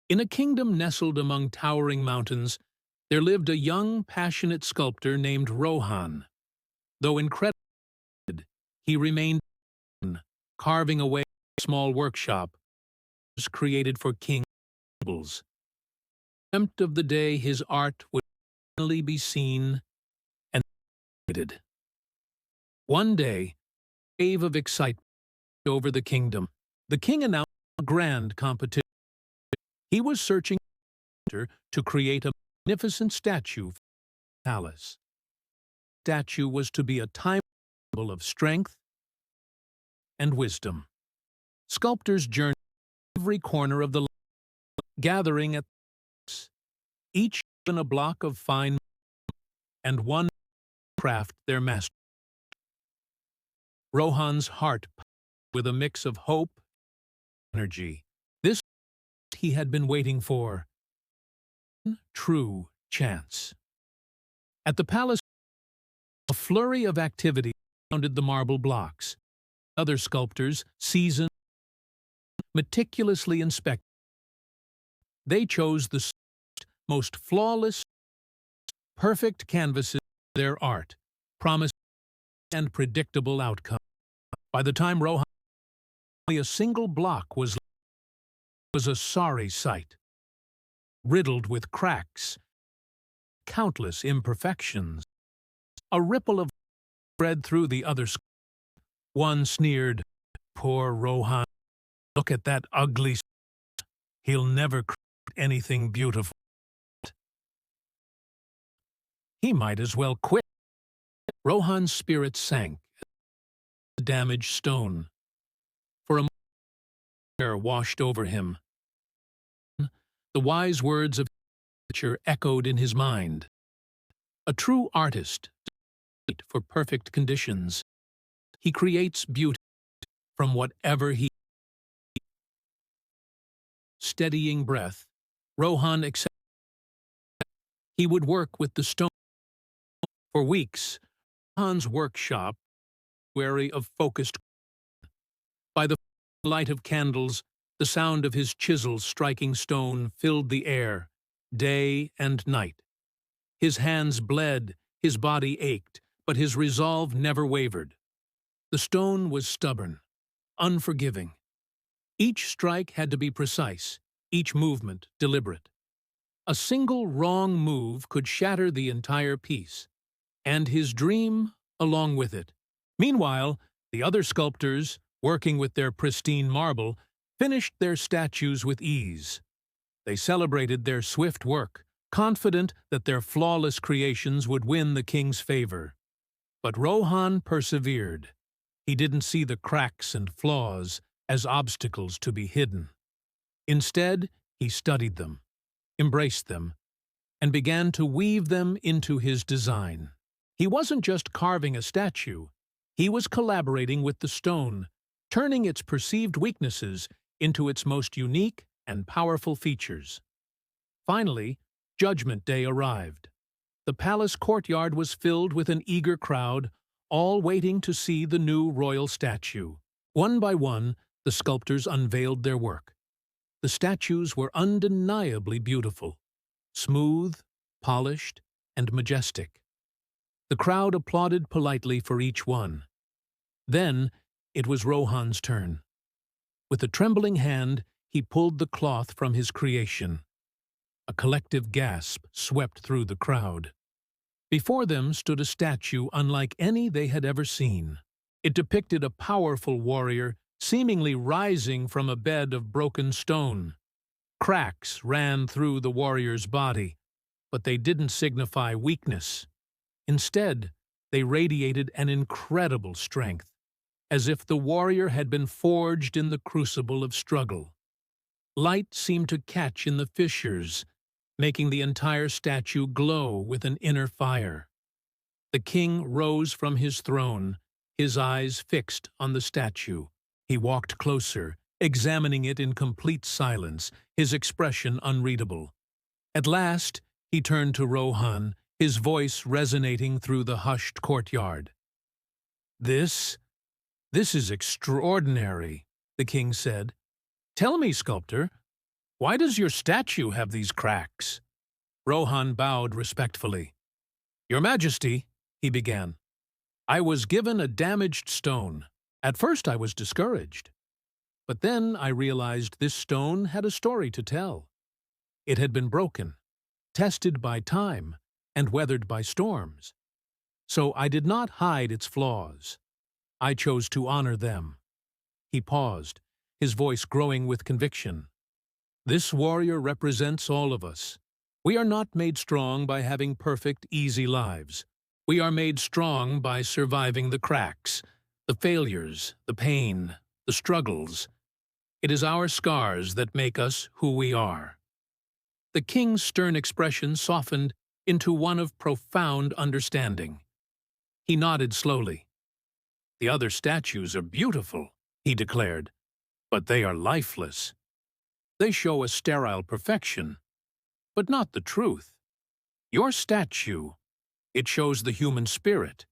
In a kingdom nestled among towering mountains, there lived a young, passionate sculptor named Rohan. Though incredible, he remained carving away in a small workshop created for kings and nobles. Dreamt of the day his art would finally be seen and celebrated. One day, a wave of excitement over the kingdom. The king announced a grand competition. He was searching for a sculptor to create a magnificent statue for the palace. The statue was to be a timeless symbol of strength and wisdom. Sculptors journeyed every corner of the land, gathering at the house, each given a block of fine marble and one craft their master. Rohan's heart pumped with a mix of hope and energy. This he had been waiting for. One true chance. At the palace, a flurry of activity surrounded the marble blocks. Other sculptors, seasoned, meticulously inspected. They chose the most flawless, perfect canvases for their art, promising and predictable outcome. By the time Rohan only a single block was left, it was a sorry sight, riddled with cracks, countless imperfections. A ripple of spread through the other sculptors. One sneered, "Poor Rohan, look at that ugly stuff. He'll never create anything beautiful. He might as well quit." Rohan's spirit sank as the damaged stone. For a moment, air washed over him. The wise words of nature echoed in his mind. A true artist doesn't wait for perfect conditions. He creates beauty from whatever he sees. Steadying breath, Rohan accepted he would work with the stone. For weeks, Rohan's workshop was wary of focused. By the light of candles, the sound of his chisels striking stone filled the air, day and night. His hands bled, his body ached, but his resolve never wavered. The stone was stubborn, unforgiving. Each strike had to be precise, each movement deliberate. A single wrong move could shatter the entire piece, and his dream along with it. Meanwhile, the other sculptors, working with their pristine marble, finished their statues with ease. They celebrated their swift work, confident that their flawless creations would win the king's favor. But Rohan persevered. He didn't see the cracks and flaws as obstacles to be hidden. Instead, he studied them, embraced them, and began to weave them into his design. He wasn't just carving a statue, he was collaborating with the stone, turning its perceived weaknesses into its most unique and powerful features. Finally, Judgment Day arrived. The palace courtyard was filled with an eager crowd, all waiting to see the new royal statue. One by one, the sculptors unveiled their work. The statues were undeniably beautiful, smooth, polished, and majestic. The crowd applauded politely for each one. Then, it was Rohan's turn. With a trembling hand, he pulled the cloth from his creation. A collective gasp swept through the crowd. Before them stood a statue unlike any they had ever seen. It depicted a powerful warrior seemingly rising from a bed of broken stone. Cracks ran through the warrior's body, but they didn't signify weakness. Instead, they radiated an incredible strength, as if the warrior had been forged in the crucible of struggle. Light seemed to catch in the fissures, making the entire statue glow with an inner fire. The king rose from his throne, his eyes fixed on the statue. He walked closer, examining it in complete silence, his expression unreadable. At last, he turned to Rohan, his voice resonating through the hushed courtyard. This is extraordinary," the king said. "Tell me, sculptor, Why does your statue have these cracks? Rohan bowed respectfully. Your Majesty, he began, I was given a damaged stone. At first I was discouraged. But then I realized this stone had a story to tell. It had been broken, tested by time, and weathered by storms. So I did not hide its flaws. I chose to honor them. He paused, his voice growing with conviction. This warrior represents all of us. We are not made strong by having perfect, easy lives. We are made strong by surviving the cracks, the failures, the pain, the struggles. It is our scars that make us who we are. The king's stern expression softened into one of profound understanding. He nodded slowly. The other statues are beautiful, he declared, but they are lifeless. They show a sterile perfection, but not the truth. Your statue, it shows the human spirit.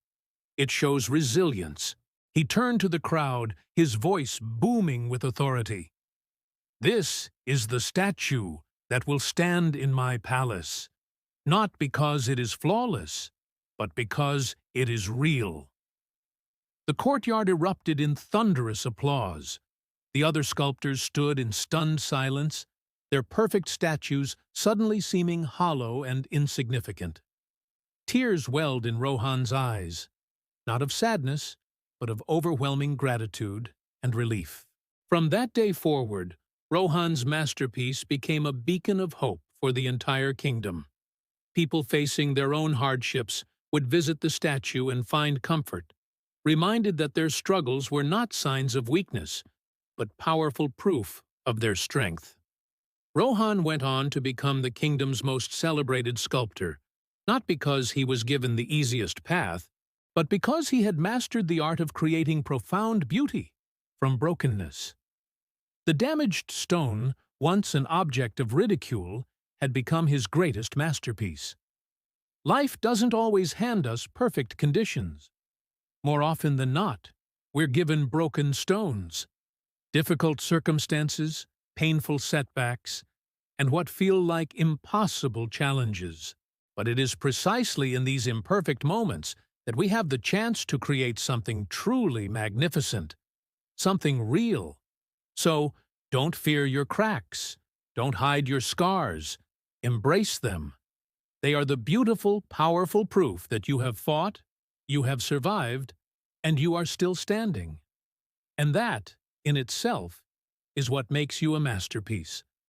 It shows resilience. He turned to the crowd, his voice booming with authority. This is the statue that will stand in my palace, not because it is flawless, but because it is real. The courtyard erupted in thunderous applause. The other sculptors stood in stunned silence, their perfect statues suddenly seeming hollow and insignificant. Tears welled in Rohan's eyes, not of sadness, but of overwhelming gratitude and relief. From that day forward, Rohan's masterpiece became a beacon of hope for the entire kingdom. People facing their own hardships would visit the statue and find comfort, reminded that their struggles were not signs of weakness, but powerful proof of their strength. Rohan went on to become the kingdom's most celebrated sculptor, not because he was given the easiest path, but because he had mastered the art of creating profound beauty from brokenness. The damaged stone, once an object of ridicule, had become his greatest masterpiece. Life doesn't always hand us perfect conditions. More often than not, we're given broken stones, difficult circumstances, painful setbacks, and what feel like impossible challenges. But it is precisely in these imperfect moments that we have the chance to create something truly magnificent, something real. So, don't fear your cracks. Don't hide your scars. Embrace them. They are the beautiful, powerful proof that you have fought, you have survived, and you are still standing. And that, in itself, is what makes you a masterpiece.